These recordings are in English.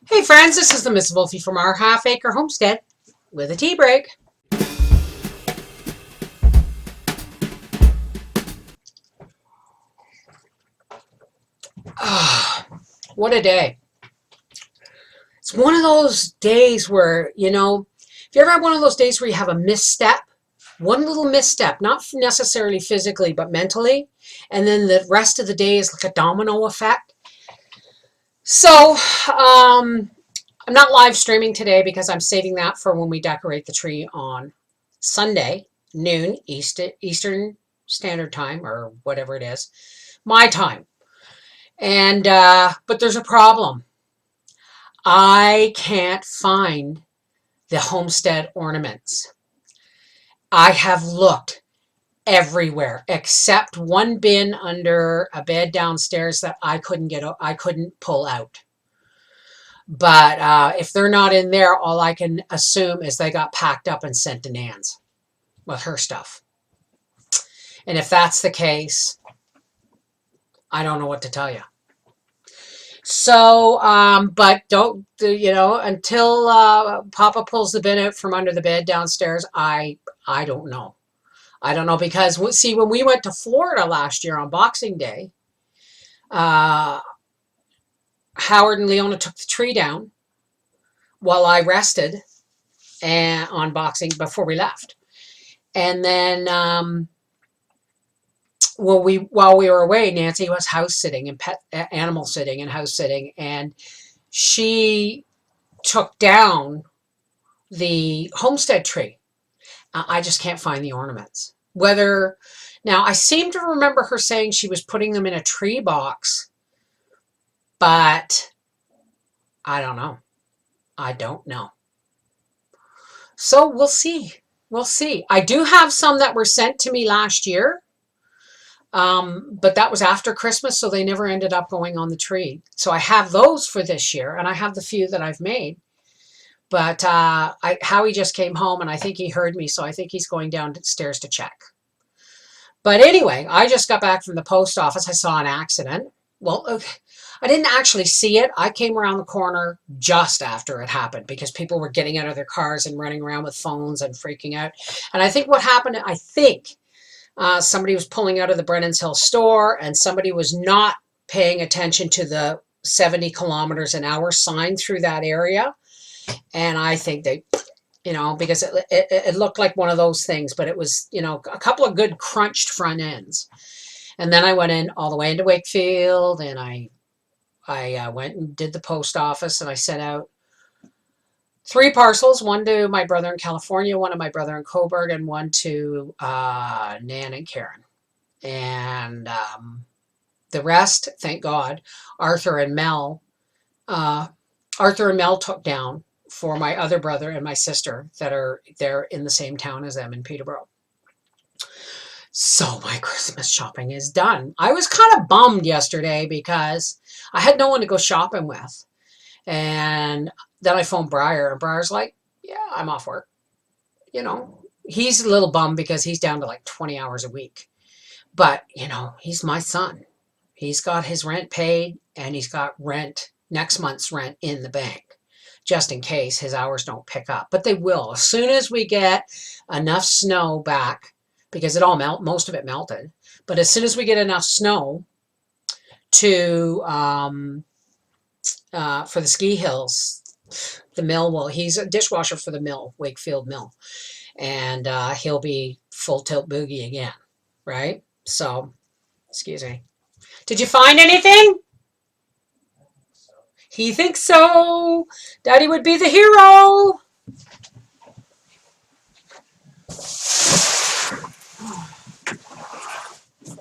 Hey friends, this is the Miss Wolfie from our half acre homestead with a tea break. Ah, what a day. It's one of those days where, if you ever have one of those days where you have a misstep, one little misstep, not necessarily physically, but mentally, and then the rest of the day is like a domino effect. So, I'm not live streaming today because I'm saving that for when we decorate the tree on Sunday, noon, Eastern Standard Time, or whatever it is, my time. And, but there's a problem. I can't find the homestead ornaments. I have looked everywhere except one bin under a bed downstairs that I couldn't pull out. But if they're not in there, all I can assume is they got packed up and sent to Nan's with her stuff. And if that's the case, I don't know what to tell you. So, but don't, until Papa pulls the bin out from under the bed downstairs, I don't know. I don't know because, see, when we went to Florida last year on Boxing Day, uh, Howard and Leona took the tree down while I rested and on Boxing before we left. And then while we were away, Nancy was house sitting and animal sitting and house sitting, and she took down the homestead tree. I just can't find the ornaments. Now I seem to remember her saying she was putting them in a tree box, but I don't know. I don't know. So we'll see. We'll see. I do have some that were sent to me last year. But that was after Christmas, so they never ended up going on the tree. So I have those for this year, and I have the few that I've made. But Howie just came home, and I think he heard me, so I think he's going downstairs to check. But anyway, I just got back from the post office. I saw an accident. Well, I didn't actually see it. I came around the corner just after it happened because people were getting out of their cars and running around with phones and freaking out. And I think what happened, somebody was pulling out of the Brennan's Hill store and somebody was not paying attention to the 70 kilometers an hour sign through that area. And I think they, because it looked like one of those things, but it was, a couple of good crunched front ends. And then I went in all the way into Wakefield, and I went and did the post office, and I sent out 3 parcels, one to my brother in California, one to my brother in Coburg, and one to Nan and Karen. And the rest, thank God, Arthur and Mel took down for my other brother and my sister that are there in the same town as them in Peterborough. So my Christmas shopping is done. I was kind of bummed yesterday because I had no one to go shopping with. And then I phoned Briar, and Briar's like, yeah, I'm off work. He's a little bummed because he's down to like 20 hours a week. But, he's my son. He's got his rent paid, and he's got next month's rent in the bank, just in case his hours don't pick up. But they will. As soon as we get enough snow back, because most of it melted. But as soon as we get enough snow to for the ski hills, the mill he's a dishwasher for the mill, Wakefield Mill, and he'll be full tilt boogie again, right? So, excuse me. Did you find anything? He thinks so. Daddy would be the hero.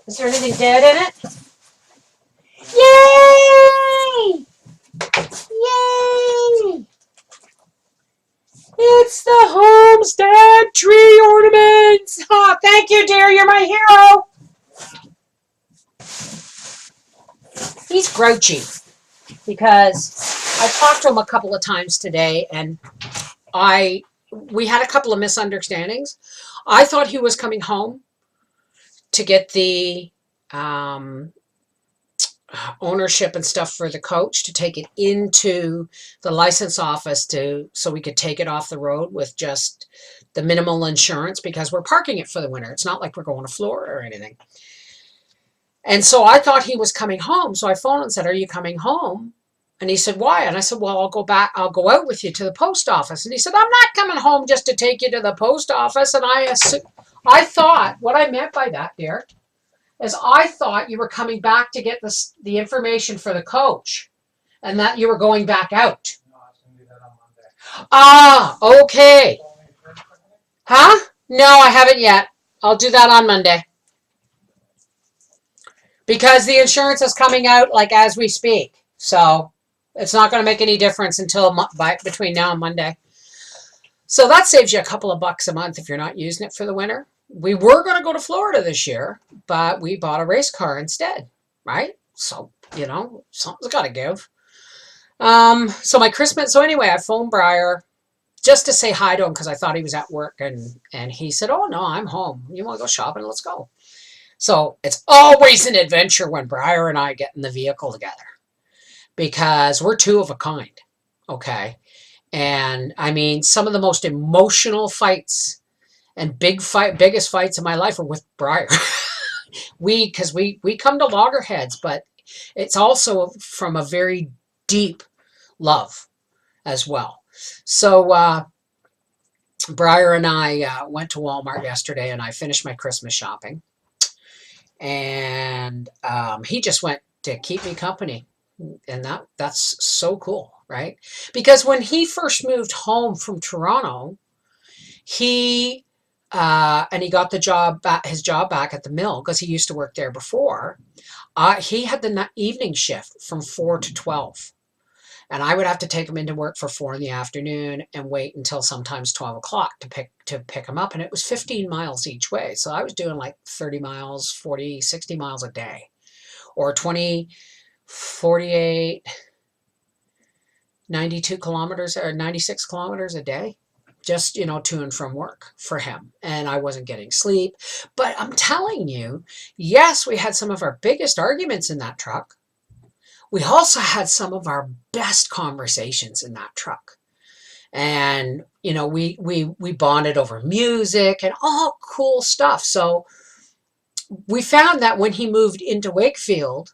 Is there anything dead in it? Yay! Yay! It's the homestead tree ornaments! Oh, thank you, dear. You're my hero. He's grouchy because I talked to him a couple of times today, and we had a couple of misunderstandings. I thought he was coming home to get the ownership and stuff for the coach to take it into the license office so we could take it off the road with just the minimal insurance, because we're parking it for the winter. It's not like we're going to Florida or anything. And so I thought he was coming home. So I phoned and said, "Are you coming home?" And he said, "Why?" And I said, "Well, I'll go out with you to the post office." And he said, "I'm not coming home just to take you to the post office." And I thought, what I meant by that, dear, is I thought you were coming back to get the information for the coach, and that you were going back out. Ah, okay. Huh? No, I haven't yet. I'll do that on Monday. Because the insurance is coming out like as we speak. So it's not going to make any difference until between now and Monday. So that saves you a couple of bucks a month if you're not using it for the winter. We were going to go to Florida this year, but we bought a race car instead, right? So, something's got to give. So my Christmas, so anyway, I phoned Briar just to say hi to him because I thought he was at work, and he said, "Oh no, I'm home. You want to go shopping? Let's go." So it's always an adventure when Briar and I get in the vehicle together because we're two of a kind, okay? And I mean, some of the most emotional fights and biggest fights in my life are with Briar. Because we come to loggerheads, but it's also from a very deep love as well. So Briar and I went to Walmart yesterday, and I finished my Christmas shopping. And he just went to keep me company, and that's so cool, right? Because when he first moved home from Toronto, he and he got his job back at the mill because he used to work there before. He had the evening shift from 4 to 12. And I would have to take him into work for 4 in the afternoon and wait until sometimes 12 o'clock to pick him up. And it was 15 miles each way. So I was doing like 30 miles, 40, 60 miles a day, or 20, 48, 92 kilometers or 96 kilometers a day, just, to and from work for him. And I wasn't getting sleep. But I'm telling you, yes, we had some of our biggest arguments in that truck. We also had some of our best conversations in that truck. And, we bonded over music and all cool stuff. So we found that when he moved into Wakefield,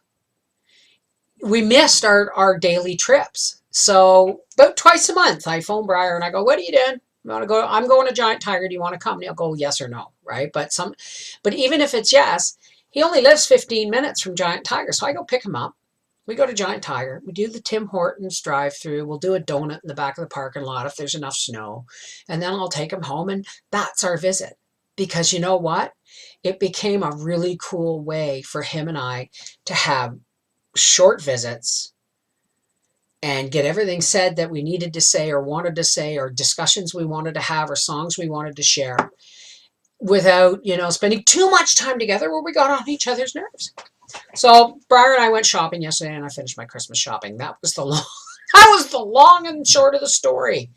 we missed our daily trips. So about twice a month, I phone Briar and I go, "What are you doing? You want to go? I'm going to Giant Tiger. Do you want to come?" And he'll go yes or no, right? But even if it's yes, he only lives 15 minutes from Giant Tiger. So I go pick him up. We go to Giant Tiger. We do the Tim Hortons drive-through. We'll do a donut in the back of the parking lot if there's enough snow. And then I'll take him home, and that's our visit. Because you know what? It became a really cool way for him and I to have short visits and get everything said that we needed to say or wanted to say, or discussions we wanted to have, or songs we wanted to share, without, spending too much time together where we got on each other's nerves. So Briar and I went shopping yesterday, and I finished my Christmas shopping. That was the long and short of the story.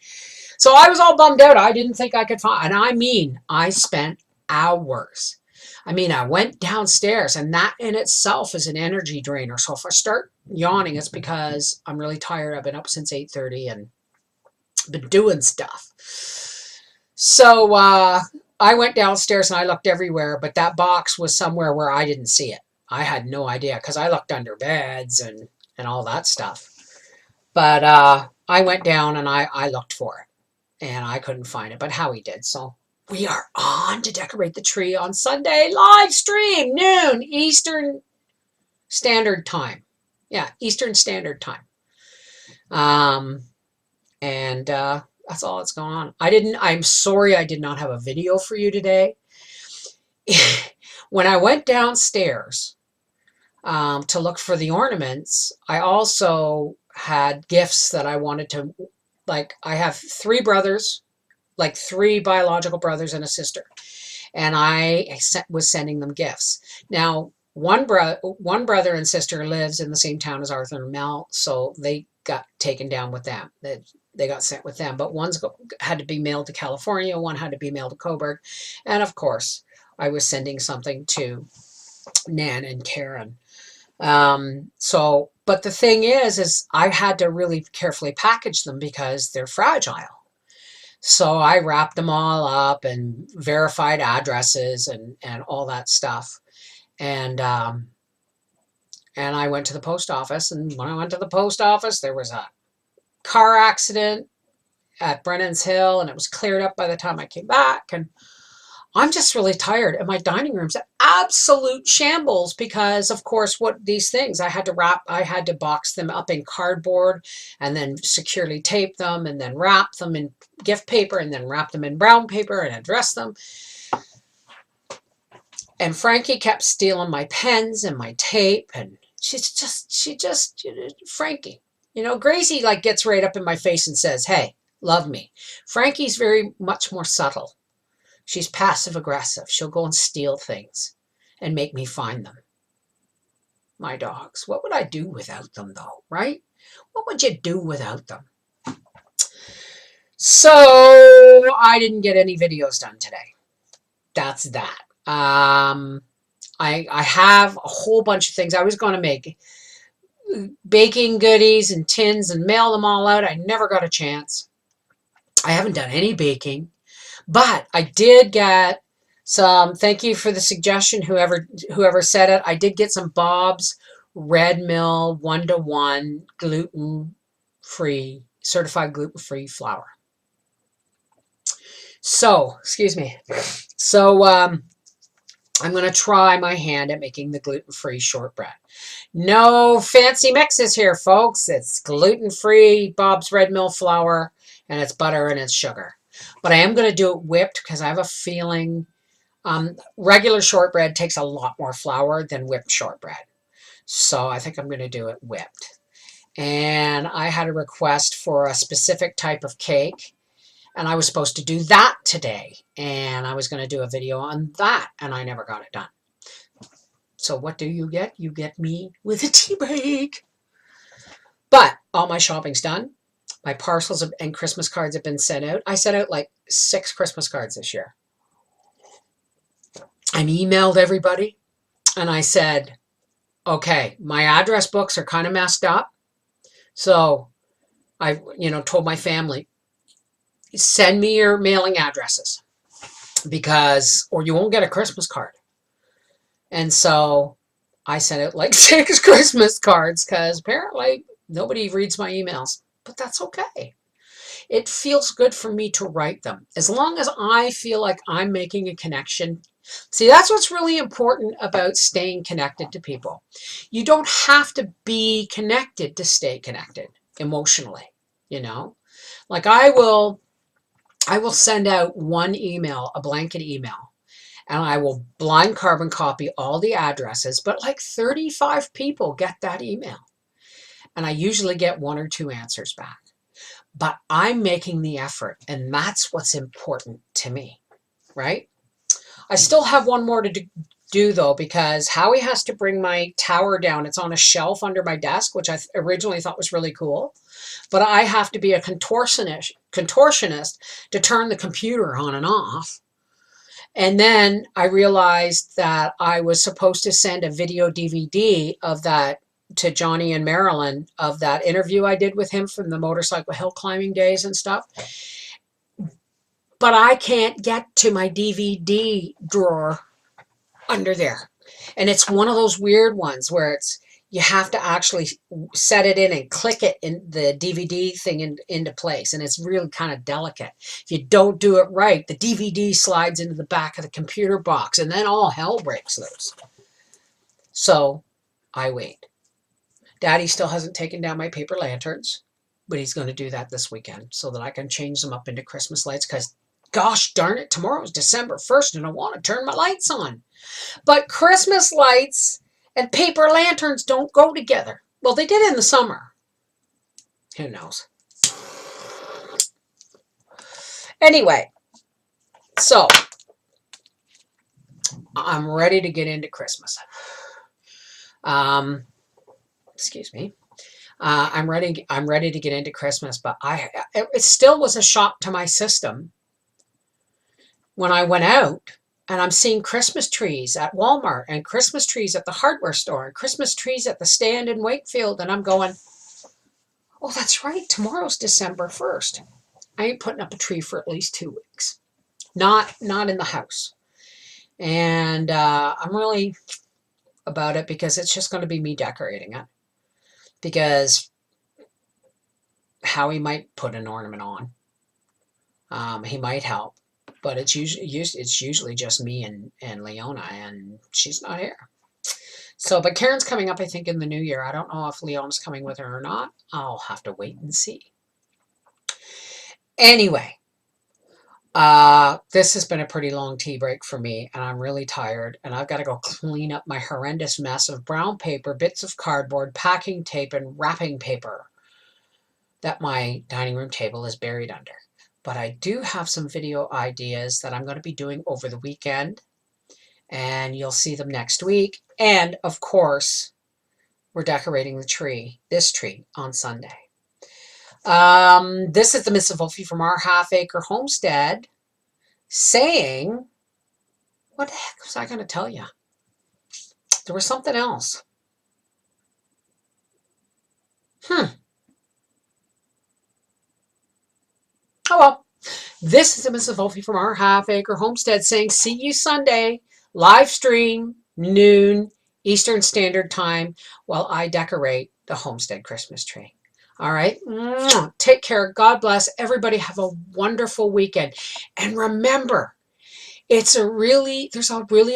So I was all bummed out. I didn't think I could find, and I spent hours. I went downstairs, and that in itself is an energy drainer. So if I start yawning, it's because I'm really tired. I've been up since 8:30 and been doing stuff. So I went downstairs and I looked everywhere, but that box was somewhere where I didn't see it. I had no idea because I looked under beds and all that stuff. But I went down and I looked for it, and I couldn't find it, but Howie did. So we are on to decorate the tree on Sunday, live stream, noon, Eastern Standard Time. Yeah, Eastern Standard Time. And that's all that's going on. I'm sorry I did not have a video for you today. When I went downstairs to look for the ornaments, I also had gifts that I wanted to, like, I have 3 brothers, like 3 biological brothers and a sister, and I was sending them gifts. Now, one brother and sister lives in the same town as Arthur and Mel, so they got taken down with them. They got sent with them, but one's had to be mailed to California, one had to be mailed to Coburg, and of course, I was sending something to Nan and Karen But the thing is I had to really carefully package them because they're fragile. So I wrapped them all up and verified addresses and all that stuff. And and I went to the post office. And when I went to the post office, there was a car accident at Brennan's Hill, and it was cleared up by the time I came back. And I'm just really tired. And my dining room's an absolute shambles because, of course, what these things I had to box them up in cardboard and then securely tape them and then wrap them in gift paper and then wrap them in brown paper and address them. And Frankie kept stealing my pens and my tape, and she just, Frankie, Gracie like gets right up in my face and says, "Hey, love me." Frankie's very much more subtle. She's passive aggressive. She'll go and steal things and make me find them. My dogs. What would I do without them, though, right? What would you do without them? So I didn't get any videos done today. That's that. I have a whole bunch of things. I was going to make baking goodies and tins and mail them all out. I never got a chance. I haven't done any baking, but I did get some. Thank you for the suggestion, whoever said it. I did get some Bob's Red Mill 1-to-1 gluten-free, certified gluten-free flour. So, excuse me. So, I'm going to try my hand at making the gluten-free shortbread. No fancy mixes here, folks. It's gluten-free Bob's Red Mill flour, and it's butter and it's sugar. But I am going to do it whipped because I have a feeling regular shortbread takes a lot more flour than whipped shortbread. So I think I'm going to do it whipped. And I had a request for a specific type of cake. And I was supposed to do that today. And I was going to do a video on that. And I never got it done. So what do you get? You get me with a TeaBreak. But all my shopping's done. My parcels and Christmas cards have been sent out. I sent out like 6 Christmas cards this year. I emailed everybody. And I said, okay, my address books are kind of messed up. So I, told my family, send me your mailing addresses or you won't get a Christmas card. And so I sent out like 6 Christmas cards because apparently nobody reads my emails, but that's okay. It feels good for me to write them as long as I feel like I'm making a connection. See, that's what's really important about staying connected to people. You don't have to be connected to stay connected emotionally, Like I will send out one email, a blanket email, and I will blind carbon copy all the addresses, but like 35 people get that email. And I usually get 1 or 2 answers back. But I'm making the effort, and that's what's important to me, right? I still have one more to do though, because Howie has to bring my tower down. It's on a shelf under my desk, which I originally thought was really cool. But I have to be a contortionist to turn the computer on and off. And then I realized that I was supposed to send a video DVD of that to Johnny and Marilyn, of that interview I did with him from the motorcycle hill climbing days and stuff. But I can't get to my DVD drawer under there. And it's one of those weird ones where you have to actually set it in and click it in the DVD thing into place. And it's really kind of delicate. If you don't do it right, the DVD slides into the back of the computer box and then all hell breaks loose. So I wait. Daddy still hasn't taken down my paper lanterns, but he's going to do that this weekend so that I can change them up into Christmas lights because gosh darn it, tomorrow's December 1st and I want to turn my lights on. But Christmas lights and paper lanterns don't go together. Well, they did in the summer. Who knows? Anyway, so I'm ready to get into Christmas. Excuse me. I'm ready to get into Christmas, but it still was a shock to my system when I went out And I'm seeing Christmas trees at Walmart and Christmas trees at the hardware store and Christmas trees at the stand in Wakefield. And I'm going, oh, that's right. Tomorrow's December 1st. I ain't putting up a tree for at least 2 weeks. Not in the house. And I'm really about it because it's just going to be me decorating it. Because Howie might put an ornament on. He might help. But it's usually just me and Leona, and she's not here. So, but Karen's coming up, I think, in the new year. I don't know if Leona's coming with her or not. I'll have to wait and see. Anyway, this has been a pretty long tea break for me, and I'm really tired, and I've got to go clean up my horrendous mess of brown paper, bits of cardboard, packing tape, and wrapping paper that my dining room table is buried under. But I do have some video ideas that I'm going to be doing over the weekend, and you'll see them next week. And, of course, we're decorating the tree, this tree, on Sunday. This is the Miss Wolfie from our half-acre homestead saying, what the heck was I going to tell you? There was something else. Oh, well. This is the Miss Wolfie from our half-acre homestead saying, see you Sunday, live stream, noon, Eastern Standard Time, while I decorate the homestead Christmas tree. All right. Take care. God bless. Everybody have a wonderful weekend. And remember, there's a really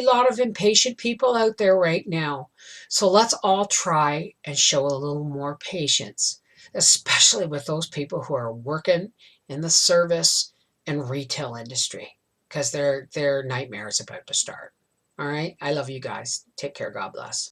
lot of impatient people out there right now. So let's all try and show a little more patience, especially with those people who are working in the service and retail industry, because their nightmare is about to start. All right. I love you guys. Take care. God bless.